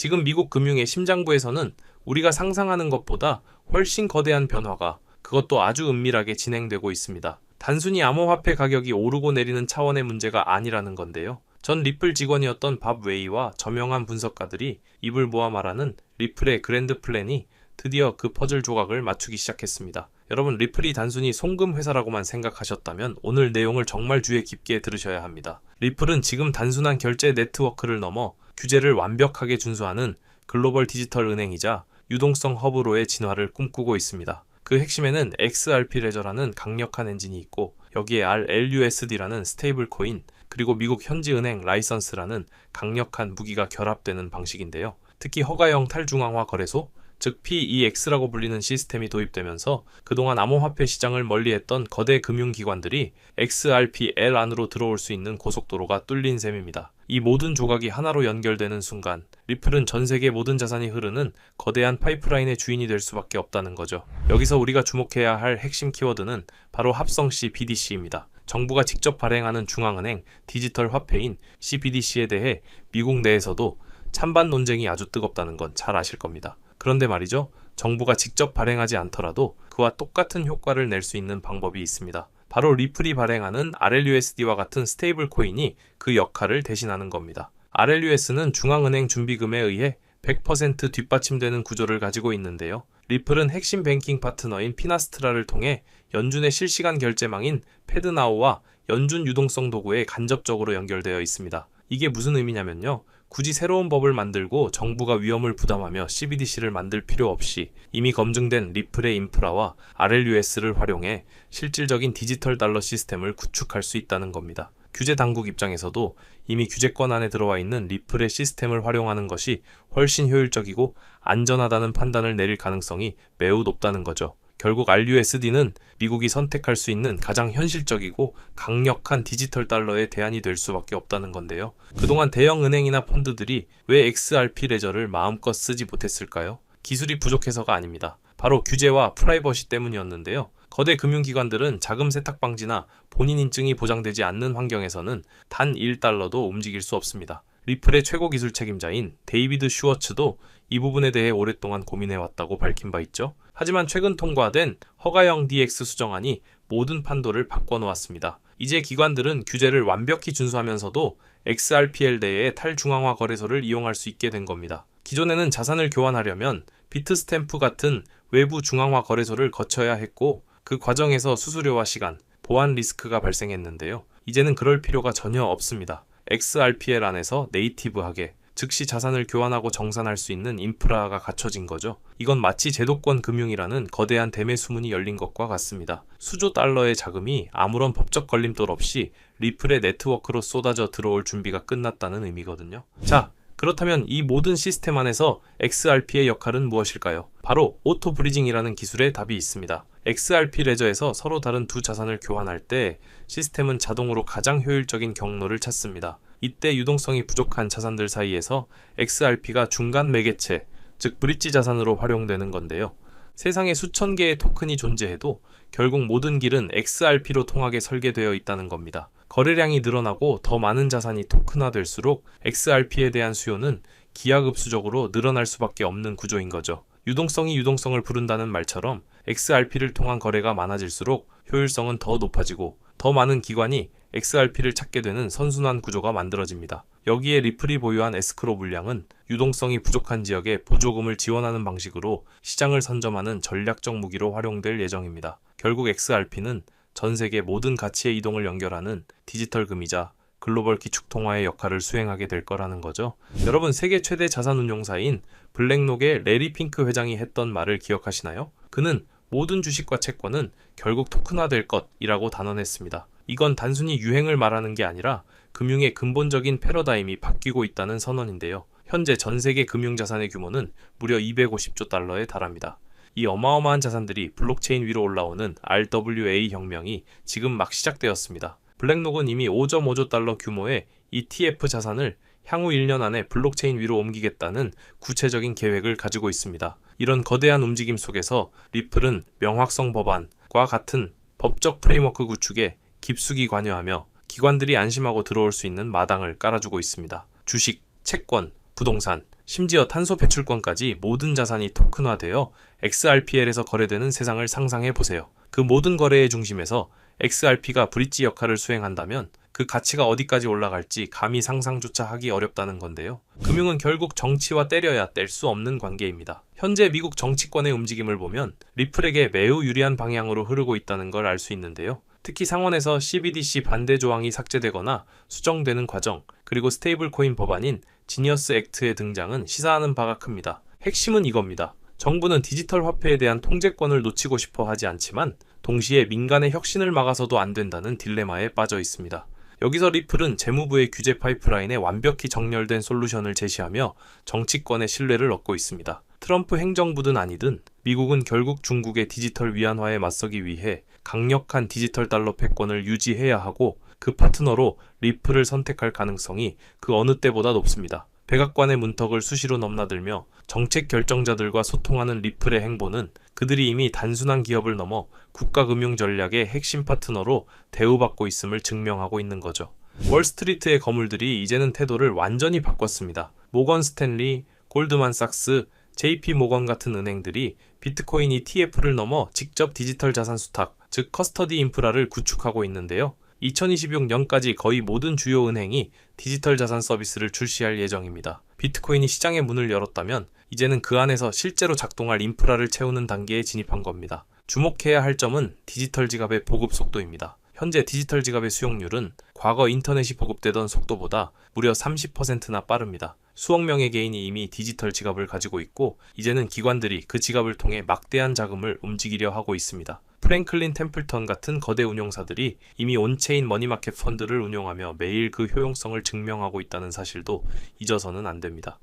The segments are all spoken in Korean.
지금 미국 금융의 심장부에서는 우리가 상상하는 것보다 훨씬 거대한 변화가, 그것도 아주 은밀하게 진행되고 있습니다. 단순히 암호화폐 가격이 오르고 내리는 차원의 문제가 아니라는 건데요. 전 리플 직원이었던 밥 웨이와 저명한 분석가들이 입을 모아 말하는 리플의 그랜드 플랜이 드디어 그 퍼즐 조각을 맞추기 시작했습니다. 여러분, 리플이 단순히 송금 회사라고만 생각하셨다면 오늘 내용을 정말 주의 깊게 들으셔야 합니다. 리플은 지금 단순한 결제 네트워크를 넘어 규제를 완벽하게 준수하는 글로벌 디지털 은행이자 유동성 허브로의 진화를 꿈꾸고 있습니다. 그 핵심에는 XRP 레저라는 강력한 엔진이 있고, 여기에 RLUSD라는 스테이블 코인, 그리고 미국 현지 은행 라이선스라는 강력한 무기가 결합되는 방식인데요. 특히 허가형 탈중앙화 거래소, 즉 PEX라고 불리는 시스템이 도입되면서 그동안 암호화폐 시장을 멀리했던 거대 금융기관들이 XRPL 안으로 들어올 수 있는 고속도로가 뚫린 셈입니다. 이 모든 조각이 하나로 연결되는 순간 리플은 전 세계 모든 자산이 흐르는 거대한 파이프라인의 주인이 될 수밖에 없다는 거죠. 여기서 우리가 주목해야 할 핵심 키워드는 바로 합성시 BDC입니다. 정부가 직접 발행하는 중앙은행 디지털 화폐인 CBDC에 대해 미국 내에서도 찬반 논쟁이 아주 뜨겁다는 건 잘 아실 겁니다. 그런데 말이죠, 정부가 직접 발행하지 않더라도 그와 똑같은 효과를 낼 수 있는 방법이 있습니다. 바로 리플이 발행하는 RLUSD와 같은 스테이블 코인이 그 역할을 대신하는 겁니다. RLUS는 중앙은행 준비금에 의해 100% 뒷받침되는 구조를 가지고 있는데요. 리플은 핵심 뱅킹 파트너인 피나스트라를 통해 연준의 실시간 결제망인 패드나우와 연준 유동성 도구에 간접적으로 연결되어 있습니다. 이게 무슨 의미냐면요, 굳이 새로운 법을 만들고 정부가 위험을 부담하며 CBDC를 만들 필요 없이 이미 검증된 리플의 인프라와 RLUS를 활용해 실질적인 디지털 달러 시스템을 구축할 수 있다는 겁니다. 규제 당국 입장에서도 이미 규제권 안에 들어와 있는 리플의 시스템을 활용하는 것이 훨씬 효율적이고 안전하다는 판단을 내릴 가능성이 매우 높다는 거죠. 결국 RUSD는 미국이 선택할 수 있는 가장 현실적이고 강력한 디지털 달러의 대안이 될 수밖에 없다는 건데요. 그동안 대형 은행이나 펀드들이 왜 XRP 레저를 마음껏 쓰지 못했을까요? 기술이 부족해서가 아닙니다. 바로 규제와 프라이버시 때문이었는데요. 거대 금융기관들은 자금 세탁 방지나 본인 인증이 보장되지 않는 환경에서는 단 1달러도 움직일 수 없습니다. 리플의 최고 기술 책임자인 데이비드 슈워츠도 이 부분에 대해 오랫동안 고민해왔다고 밝힌 바 있죠. 하지만 최근 통과된 허가형 DX 수정안이 모든 판도를 바꿔놓았습니다. 이제 기관들은 규제를 완벽히 준수하면서도 XRPL 내의 탈중앙화 거래소를 이용할 수 있게 된 겁니다. 기존에는 자산을 교환하려면 비트스탬프 같은 외부 중앙화 거래소를 거쳐야 했고, 그 과정에서 수수료와 시간, 보안 리스크가 발생했는데요. 이제는 그럴 필요가 전혀 없습니다. XRPL 안에서 네이티브하게 즉시 자산을 교환하고 정산할 수 있는 인프라가 갖춰진 거죠. 이건 마치 제도권 금융이라는 거대한 대매 수문이 열린 것과 같습니다. 수조 달러의 자금이 아무런 법적 걸림돌 없이 리플의 네트워크로 쏟아져 들어올 준비가 끝났다는 의미거든요. 자, 그렇다면 이 모든 시스템 안에서 XRP의 역할은 무엇일까요? 바로 오토 브리징이라는 기술의 답이 있습니다. XRP 레저에서 서로 다른 두 자산을 교환할 때 시스템은 자동으로 가장 효율적인 경로를 찾습니다. 이때 유동성이 부족한 자산들 사이에서 XRP가 중간 매개체, 즉 브릿지 자산으로 활용되는 건데요. 세상에 수천 개의 토큰이 존재해도 결국 모든 길은 XRP로 통하게 설계되어 있다는 겁니다. 거래량이 늘어나고 더 많은 자산이 토큰화될수록 XRP에 대한 수요는 기하급수적으로 늘어날 수밖에 없는 구조인 거죠. 유동성이 유동성을 부른다는 말처럼 XRP를 통한 거래가 많아질수록 효율성은 더 높아지고 더 많은 기관이 XRP를 찾게 되는 선순환 구조가 만들어집니다. 여기에 리플이 보유한 에스크로 물량은 유동성이 부족한 지역에 보조금을 지원하는 방식으로 시장을 선점하는 전략적 무기로 활용될 예정입니다. 결국 XRP는 전 세계 모든 가치의 이동을 연결하는 디지털 금이자 글로벌 기축통화의 역할을 수행하게 될 거라는 거죠. 여러분, 세계 최대 자산운용사인 블랙록의 레리 핑크 회장이 했던 말을 기억하시나요? 그는 모든 주식과 채권은 결국 토큰화될 것이라고 단언했습니다. 이건 단순히 유행을 말하는 게 아니라 금융의 근본적인 패러다임이 바뀌고 있다는 선언인데요. 현재 전 세계 금융자산의 규모는 무려 250조 달러에 달합니다. 이 어마어마한 자산들이 블록체인 위로 올라오는 RWA 혁명이 지금 막 시작되었습니다. 블랙록은 이미 5.5조 달러 규모의 ETF 자산을 향후 1년 안에 블록체인 위로 옮기겠다는 구체적인 계획을 가지고 있습니다. 이런 거대한 움직임 속에서 리플은 명확성 법안과 같은 법적 프레임워크 구축에 깊숙이 관여하며 기관들이 안심하고 들어올 수 있는 마당을 깔아주고 있습니다. 주식, 채권, 부동산, 심지어 탄소 배출권까지 모든 자산이 토큰화되어 XRPL에서 거래되는 세상을 상상해 보세요. 그 모든 거래의 중심에서 XRP가 브릿지 역할을 수행한다면 그 가치가 어디까지 올라갈지 감히 상상조차 하기 어렵다는 건데요. 금융은 결국 정치와 때려야 뗄 수 없는 관계입니다. 현재 미국 정치권의 움직임을 보면 리플에게 매우 유리한 방향으로 흐르고 있다는 걸 알 수 있는데요. 특히 상원에서 CBDC 반대 조항이 삭제되거나 수정되는 과정, 그리고 스테이블 코인 법안인 지니어스 액트의 등장은 시사하는 바가 큽니다. 핵심은 이겁니다. 정부는 디지털 화폐에 대한 통제권을 놓치고 싶어 하지 않지만 동시에 민간의 혁신을 막아서도 안 된다는 딜레마에 빠져 있습니다. 여기서 리플은 재무부의 규제 파이프라인에 완벽히 정렬된 솔루션을 제시하며 정치권의 신뢰를 얻고 있습니다. 트럼프 행정부든 아니든 미국은 결국 중국의 디지털 위안화에 맞서기 위해 강력한 디지털 달러 패권을 유지해야 하고 그 파트너로 리플을 선택할 가능성이 그 어느 때보다 높습니다. 백악관의 문턱을 수시로 넘나들며 정책 결정자들과 소통하는 리플의 행보는 그들이 이미 단순한 기업을 넘어 국가금융 전략의 핵심 파트너로 대우받고 있음을 증명하고 있는 거죠. 월스트리트의 거물들이 이제는 태도를 완전히 바꿨습니다. 모건 스탠리, 골드만삭스, JP 모건 같은 은행들이 비트코인 ETF를 넘어 직접 디지털 자산 수탁, 즉 커스터디 인프라를 구축하고 있는데요. 2026년까지 거의 모든 주요 은행이 디지털 자산 서비스를 출시할 예정입니다. 비트코인이 시장의 문을 열었다면 이제는 그 안에서 실제로 작동할 인프라를 채우는 단계에 진입한 겁니다. 주목해야 할 점은 디지털 지갑의 보급 속도입니다. 현재 디지털 지갑의 수용률은 과거 인터넷이 보급되던 속도보다 무려 30%나 빠릅니다. 수억 명의 개인이 이미 디지털 지갑을 가지고 있고 이제는 기관들이 그 지갑을 통해 막대한 자금을 움직이려 하고 있습니다. 프랭클린 템플턴 같은 거대 운용사들이 이미 온체인 머니마켓 펀드를 운용하며 매일 그 효용성을 증명하고 있다는 사실도 잊어서는 안 됩니다.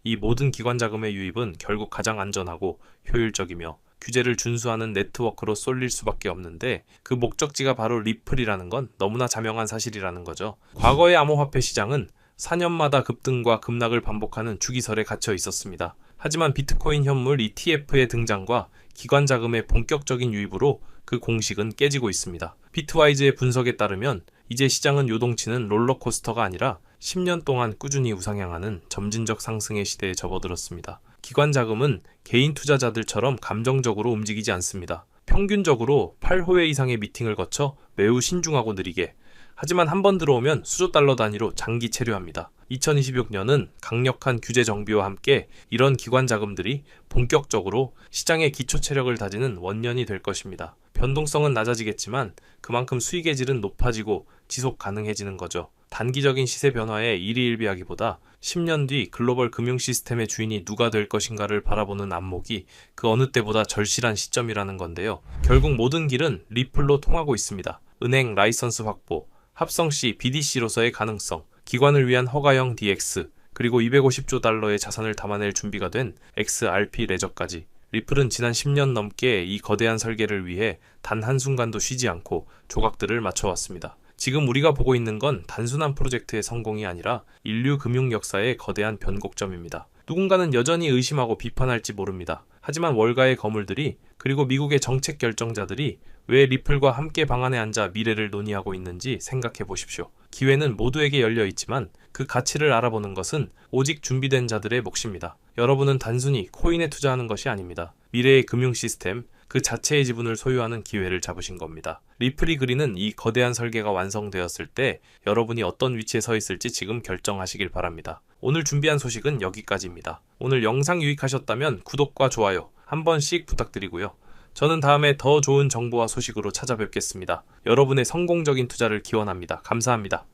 이 모든 기관 자금의 유입은 결국 가장 안전하고 효율적이며 규제를 준수하는 네트워크로 쏠릴 수밖에 없는데 그 목적지가 바로 리플이라는 건 너무나 자명한 사실이라는 거죠. 과거의 암호화폐 시장은 4년마다 급등과 급락을 반복하는 주기설에 갇혀 있었습니다. 하지만 비트코인 현물 ETF의 등장과 기관 자금의 본격적인 유입으로 그 공식은 깨지고 있습니다. 비트와이즈의 분석에 따르면 이제 시장은 요동치는 롤러코스터가 아니라 10년 동안 꾸준히 우상향하는 점진적 상승의 시대에 접어들었습니다. 기관 자금은 개인 투자자들처럼 감정적으로 움직이지 않습니다. 평균적으로 8호회 이상의 미팅을 거쳐 매우 신중하고 느리게, 하지만 한 번 들어오면 수조 달러 단위로 장기 체류합니다. 2026년은 강력한 규제 정비와 함께 이런 기관 자금들이 본격적으로 시장의 기초 체력을 다지는 원년이 될 것입니다. 변동성은 낮아지겠지만 그만큼 수익의 질은 높아지고 지속 가능해지는 거죠. 단기적인 시세 변화에 일희일비하기보다 10년 뒤 글로벌 금융 시스템의 주인이 누가 될 것인가를 바라보는 안목이 그 어느 때보다 절실한 시점이라는 건데요. 결국 모든 길은 리플로 통하고 있습니다. 은행 라이선스 확보, 합성 시 BDC로서의 가능성, 기관을 위한 허가형 DX, 그리고 250조 달러의 자산을 담아낼 준비가 된 XRP 레저까지 리플은 지난 10년 넘게 이 거대한 설계를 위해 단 한순간도 쉬지 않고 조각들을 맞춰왔습니다. 지금 우리가 보고 있는 건 단순한 프로젝트의 성공이 아니라 인류 금융 역사의 거대한 변곡점입니다. 누군가는 여전히 의심하고 비판할지 모릅니다. 하지만 월가의 거물들이 그리고 미국의 정책 결정자들이 왜 리플과 함께 방안에 앉아 미래를 논의하고 있는지 생각해 보십시오. 기회는 모두에게 열려 있지만 그 가치를 알아보는 것은 오직 준비된 자들의 몫입니다. 여러분은 단순히 코인에 투자하는 것이 아닙니다. 미래의 금융 시스템, 그 자체의 지분을 소유하는 기회를 잡으신 겁니다. 리플이 그리는 이 거대한 설계가 완성되었을 때 여러분이 어떤 위치에 서 있을지 지금 결정하시길 바랍니다. 오늘 준비한 소식은 여기까지입니다. 오늘 영상 유익하셨다면 구독과 좋아요 한 번씩 부탁드리고요. 저는 다음에 더 좋은 정보와 소식으로 찾아뵙겠습니다. 여러분의 성공적인 투자를 기원합니다. 감사합니다.